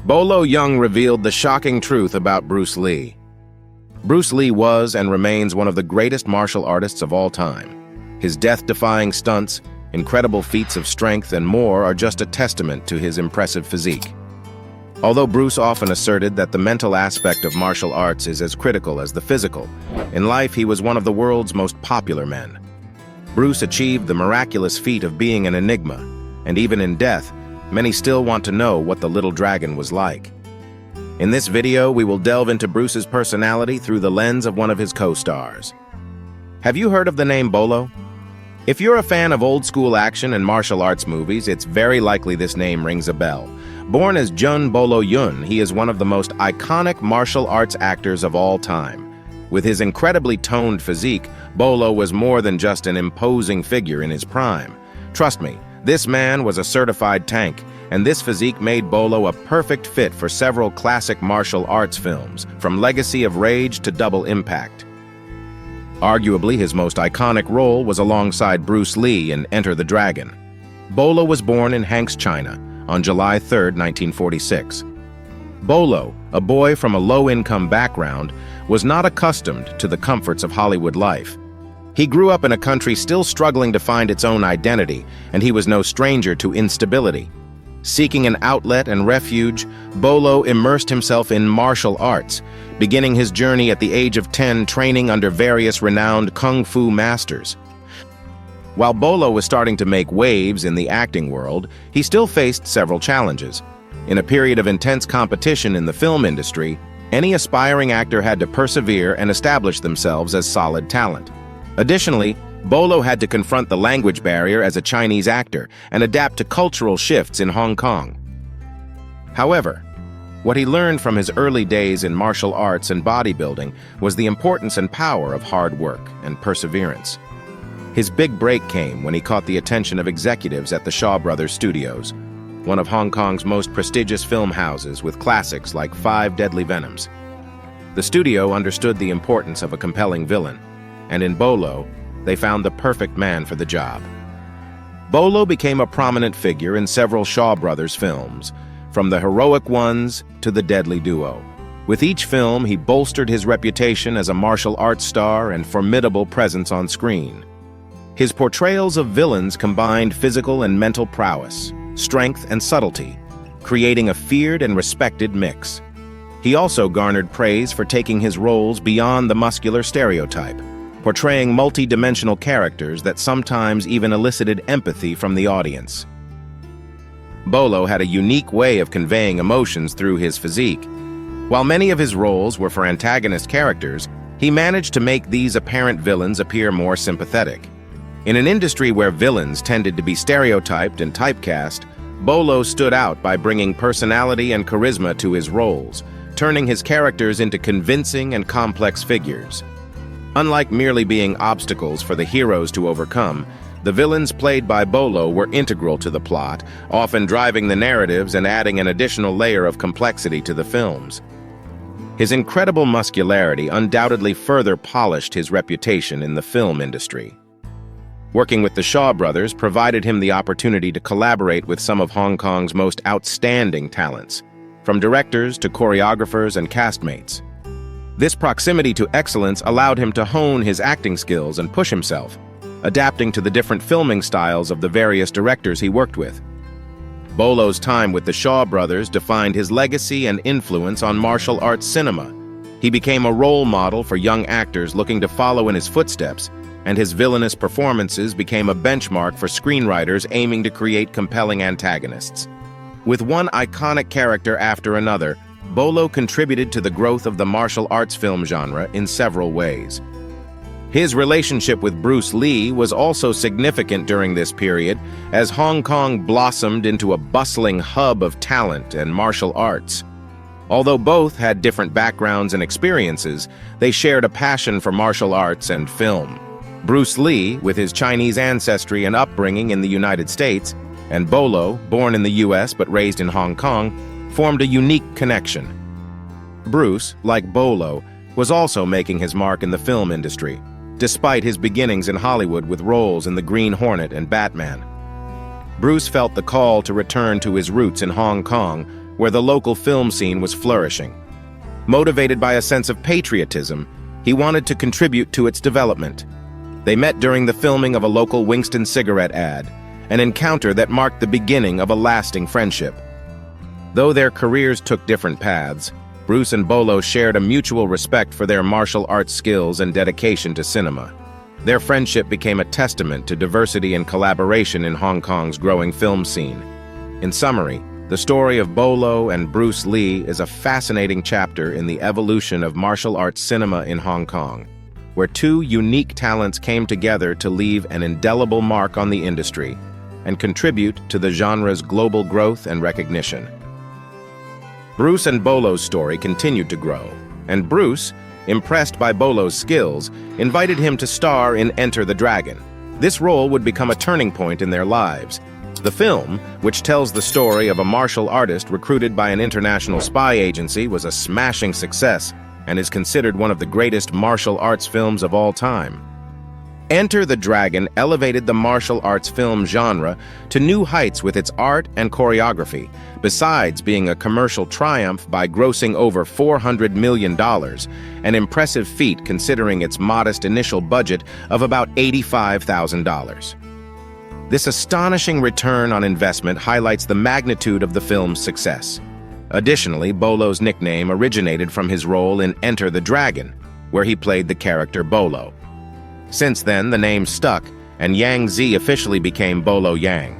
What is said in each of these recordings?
Bolo Yeung revealed the shocking truth about Bruce Lee. Bruce Lee was and remains one of the greatest martial artists of all time. His death-defying stunts, incredible feats of strength, and more are just a testament to his impressive physique. Although Bruce often asserted that the mental aspect of martial arts is as critical as the physical, in life he was one of the world's most popular men. Bruce achieved the miraculous feat of being an enigma, and even in death, many still want to know what the little dragon was like. In this video, we will delve into Bruce's personality through the lens of one of his co-stars. Have you heard of the name Bolo? If you're a fan of old-school action and martial arts movies, it's very likely this name rings a bell. Born as Bolo Yeung, he is one of the most iconic martial arts actors of all time. With his incredibly toned physique, Bolo was more than just an imposing figure in his prime. Trust me, this man was a certified tank, and this physique made Bolo a perfect fit for several classic martial arts films, from Legacy of Rage to Double Impact. Arguably, his most iconic role was alongside Bruce Lee in Enter the Dragon. Bolo was born in Hanks, China, on July 3, 1946. Bolo, a boy from a low-income background, was not accustomed to the comforts of Hollywood life. He grew up in a country still struggling to find its own identity, and he was no stranger to instability. Seeking an outlet and refuge, Bolo immersed himself in martial arts, beginning his journey at the age of 10 training under various renowned kung fu masters. While Bolo was starting to make waves in the acting world, he still faced several challenges. In a period of intense competition in the film industry, any aspiring actor had to persevere and establish themselves as solid talent. Additionally, Bolo had to confront the language barrier as a Chinese actor and adapt to cultural shifts in Hong Kong. However, what he learned from his early days in martial arts and bodybuilding was the importance and power of hard work and perseverance. His big break came when he caught the attention of executives at the Shaw Brothers Studios, one of Hong Kong's most prestigious film houses with classics like Five Deadly Venoms. The studio understood the importance of a compelling villain, and in Bolo, they found the perfect man for the job. Bolo became a prominent figure in several Shaw Brothers films, from The Heroic Ones to The Deadly Duo. With each film, he bolstered his reputation as a martial arts star and formidable presence on screen. His portrayals of villains combined physical and mental prowess, strength and subtlety, creating a feared and respected mix. He also garnered praise for taking his roles beyond the muscular stereotype, portraying multi-dimensional characters that sometimes even elicited empathy from the audience. Bolo had a unique way of conveying emotions through his physique. While many of his roles were for antagonist characters, he managed to make these apparent villains appear more sympathetic. In an industry where villains tended to be stereotyped and typecast, Bolo stood out by bringing personality and charisma to his roles, turning his characters into convincing and complex figures. Unlike merely being obstacles for the heroes to overcome, the villains played by Bolo were integral to the plot, often driving the narratives and adding an additional layer of complexity to the films. His incredible muscularity undoubtedly further polished his reputation in the film industry. Working with the Shaw Brothers provided him the opportunity to collaborate with some of Hong Kong's most outstanding talents, from directors to choreographers and castmates. This proximity to excellence allowed him to hone his acting skills and push himself, adapting to the different filming styles of the various directors he worked with. Bolo's time with the Shaw Brothers defined his legacy and influence on martial arts cinema. He became a role model for young actors looking to follow in his footsteps, and his villainous performances became a benchmark for screenwriters aiming to create compelling antagonists. With one iconic character after another, Bolo contributed to the growth of the martial arts film genre in several ways. His relationship with Bruce Lee was also significant during this period, as Hong Kong blossomed into a bustling hub of talent and martial arts. Although both had different backgrounds and experiences, they shared a passion for martial arts and film. Bruce Lee, with his Chinese ancestry and upbringing in the United States, and Bolo, born in the US but raised in Hong Kong, formed a unique connection. Bruce, like Bolo, was also making his mark in the film industry, despite his beginnings in Hollywood with roles in The Green Hornet and Batman. Bruce felt the call to return to his roots in Hong Kong, where the local film scene was flourishing. Motivated by a sense of patriotism, he wanted to contribute to its development. They met during the filming of a local Winston cigarette ad, an encounter that marked the beginning of a lasting friendship. Though their careers took different paths, Bruce and Bolo shared a mutual respect for their martial arts skills and dedication to cinema. Their friendship became a testament to diversity and collaboration in Hong Kong's growing film scene. In summary, the story of Bolo and Bruce Lee is a fascinating chapter in the evolution of martial arts cinema in Hong Kong, where two unique talents came together to leave an indelible mark on the industry and contribute to the genre's global growth and recognition. Bruce and Bolo's story continued to grow, and Bruce, impressed by Bolo's skills, invited him to star in Enter the Dragon. This role would become a turning point in their lives. The film, which tells the story of a martial artist recruited by an international spy agency, was a smashing success and is considered one of the greatest martial arts films of all time. Enter the Dragon elevated the martial arts film genre to new heights with its art and choreography, besides being a commercial triumph by grossing over $400 million, an impressive feat considering its modest initial budget of about $85,000. This astonishing return on investment highlights the magnitude of the film's success. Additionally, Bolo's nickname originated from his role in Enter the Dragon, where he played the character Bolo. Since then, the name stuck, and Yang Zi officially became Bolo Yeung.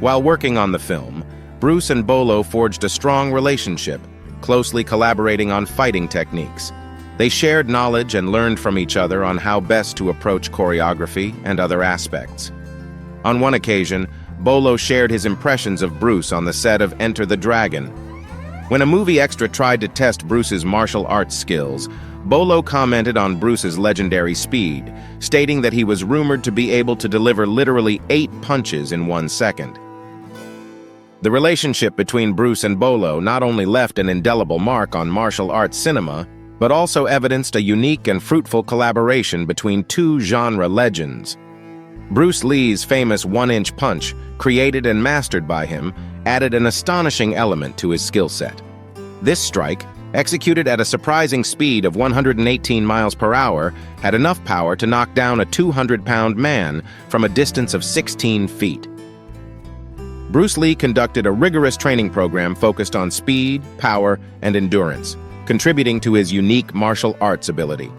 While working on the film, Bruce and Bolo forged a strong relationship, closely collaborating on fighting techniques. They shared knowledge and learned from each other on how best to approach choreography and other aspects. On one occasion, Bolo shared his impressions of Bruce on the set of Enter the Dragon. When a movie extra tried to test Bruce's martial arts skills, Bolo commented on Bruce's legendary speed, stating that he was rumored to be able to deliver literally 8 punches in 1 second. The relationship between Bruce and Bolo not only left an indelible mark on martial arts cinema, but also evidenced a unique and fruitful collaboration between two genre legends. Bruce Lee's famous one-inch punch, created and mastered by him, added an astonishing element to his skill set. This strike, executed at a surprising speed of 118 miles per hour, had enough power to knock down a 200-pound man from a distance of 16 feet. Bruce Lee conducted a rigorous training program focused on speed, power, and endurance, contributing to his unique martial arts ability.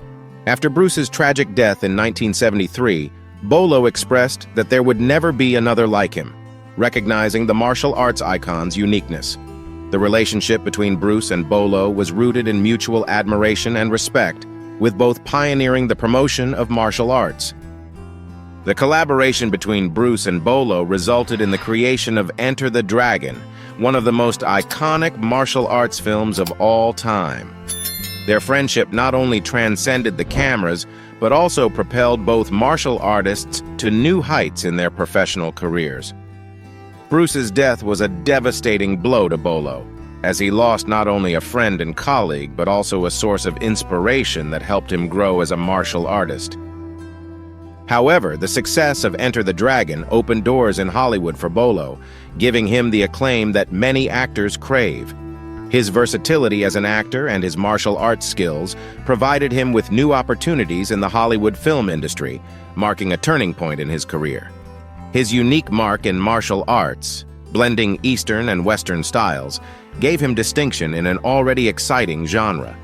After Bruce's tragic death in 1973, Bolo expressed that there would never be another like him, recognizing the martial arts icon's uniqueness. The relationship between Bruce and Bolo was rooted in mutual admiration and respect, with both pioneering the promotion of martial arts. The collaboration between Bruce and Bolo resulted in the creation of Enter the Dragon, one of the most iconic martial arts films of all time. Their friendship not only transcended the cameras, but also propelled both martial artists to new heights in their professional careers. Bruce's death was a devastating blow to Bolo, as he lost not only a friend and colleague, but also a source of inspiration that helped him grow as a martial artist. However, the success of Enter the Dragon opened doors in Hollywood for Bolo, giving him the acclaim that many actors crave. His versatility as an actor and his martial arts skills provided him with new opportunities in the Hollywood film industry, marking a turning point in his career. His unique mark in martial arts, blending Eastern and Western styles, gave him distinction in an already exciting genre.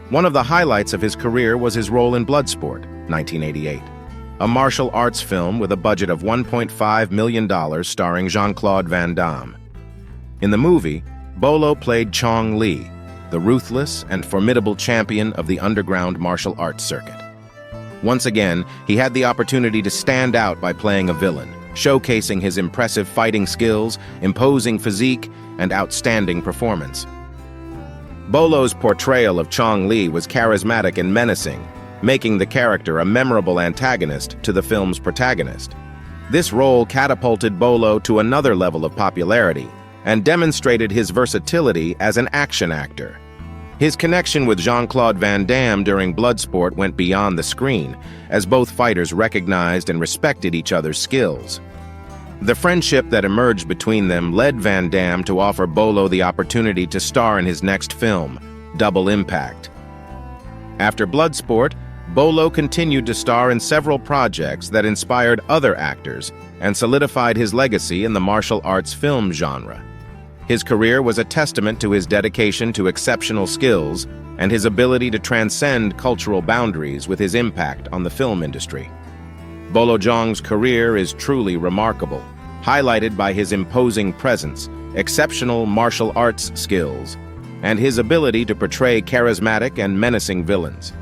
One of the highlights of his career was his role in Bloodsport, 1988, a martial arts film with a budget of $1.5 million starring Jean-Claude Van Damme. In the movie, Bolo played Chong Li, the ruthless and formidable champion of the underground martial arts circuit. Once again, he had the opportunity to stand out by playing a villain, showcasing his impressive fighting skills, imposing physique, and outstanding performance. Bolo's portrayal of Chong Li was charismatic and menacing, making the character a memorable antagonist to the film's protagonist. This role catapulted Bolo to another level of popularity and demonstrated his versatility as an action actor. His connection with Jean-Claude Van Damme during Bloodsport went beyond the screen, as both fighters recognized and respected each other's skills. The friendship that emerged between them led Van Damme to offer Bolo the opportunity to star in his next film, Double Impact. After Bloodsport, Bolo continued to star in several projects that inspired other actors and solidified his legacy in the martial arts film genre. His career was a testament to his dedication to exceptional skills and his ability to transcend cultural boundaries with his impact on the film industry. Bolo Yeung's career is truly remarkable, highlighted by his imposing presence, exceptional martial arts skills, and his ability to portray charismatic and menacing villains.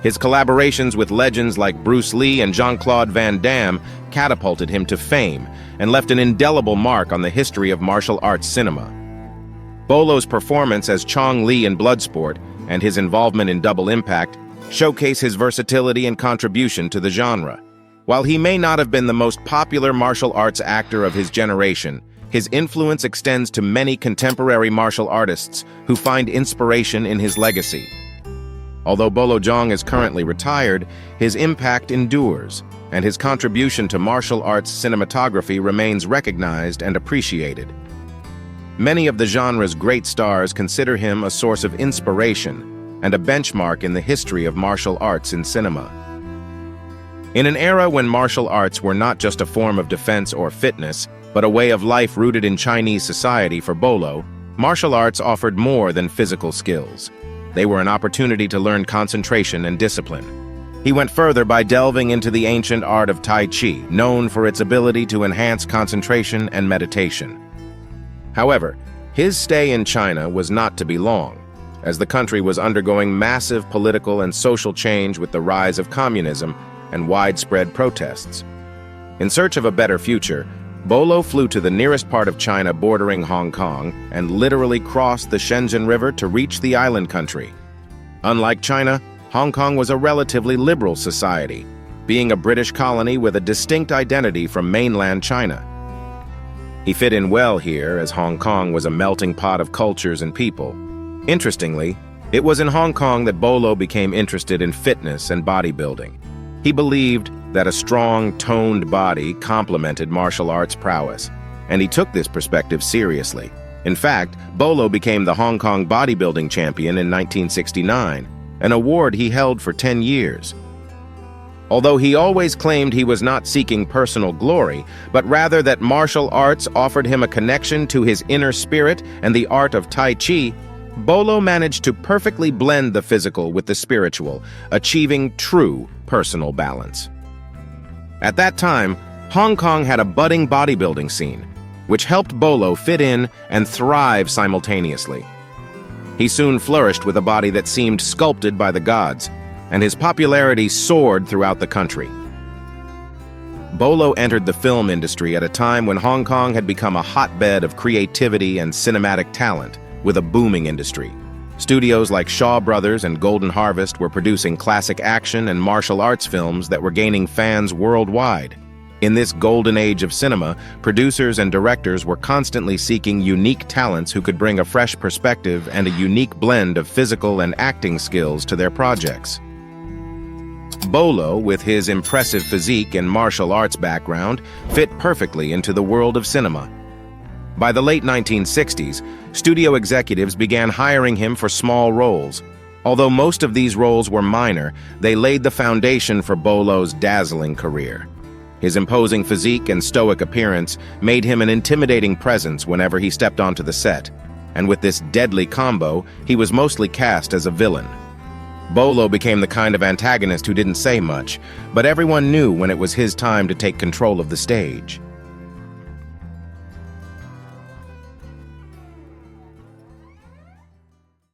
His collaborations with legends like Bruce Lee and Jean-Claude Van Damme catapulted him to fame and left an indelible mark on the history of martial arts cinema. Bolo's performance as Chong Li in Bloodsport and his involvement in Double Impact showcase his versatility and contribution to the genre. While he may not have been the most popular martial arts actor of his generation, his influence extends to many contemporary martial artists who find inspiration in his legacy. Although Bolo Yeung is currently retired, his impact endures, and his contribution to martial arts cinematography remains recognized and appreciated. Many of the genre's great stars consider him a source of inspiration and a benchmark in the history of martial arts in cinema. In an era when martial arts were not just a form of defense or fitness, but a way of life rooted in Chinese society for Bolo, martial arts offered more than physical skills. They were an opportunity to learn concentration and discipline. He went further by delving into the ancient art of Tai Chi, known for its ability to enhance concentration and meditation. However, his stay in China was not to be long, as the country was undergoing massive political and social change with the rise of communism and widespread protests. In search of a better future, Bolo flew to the nearest part of China bordering Hong Kong and literally crossed the Shenzhen River to reach the island country. Unlike China, Hong Kong was a relatively liberal society, being a British colony with a distinct identity from mainland China. He fit in well here, as Hong Kong was a melting pot of cultures and people. Interestingly, it was in Hong Kong that Bolo became interested in fitness and bodybuilding. He believed that a strong, toned body complemented martial arts prowess, and he took this perspective seriously. In fact, Bolo became the Hong Kong bodybuilding champion in 1969, an award he held for 10 years. Although he always claimed he was not seeking personal glory, but rather that martial arts offered him a connection to his inner spirit and the art of Tai Chi, Bolo managed to perfectly blend the physical with the spiritual, achieving true personal balance. At that time, Hong Kong had a budding bodybuilding scene, which helped Bolo fit in and thrive simultaneously. He soon flourished with a body that seemed sculpted by the gods, and his popularity soared throughout the country. Bolo entered the film industry at a time when Hong Kong had become a hotbed of creativity and cinematic talent, with a booming industry. Studios like Shaw Brothers and Golden Harvest were producing classic action and martial arts films that were gaining fans worldwide. In this golden age of cinema, producers and directors were constantly seeking unique talents who could bring a fresh perspective and a unique blend of physical and acting skills to their projects. Bolo, with his impressive physique and martial arts background, fit perfectly into the world of cinema. By the late 1960s, studio executives began hiring him for small roles. Although most of these roles were minor, they laid the foundation for Bolo's dazzling career. His imposing physique and stoic appearance made him an intimidating presence whenever he stepped onto the set, and with this deadly combo, he was mostly cast as a villain. Bolo became the kind of antagonist who didn't say much, but everyone knew when it was his time to take control of the stage.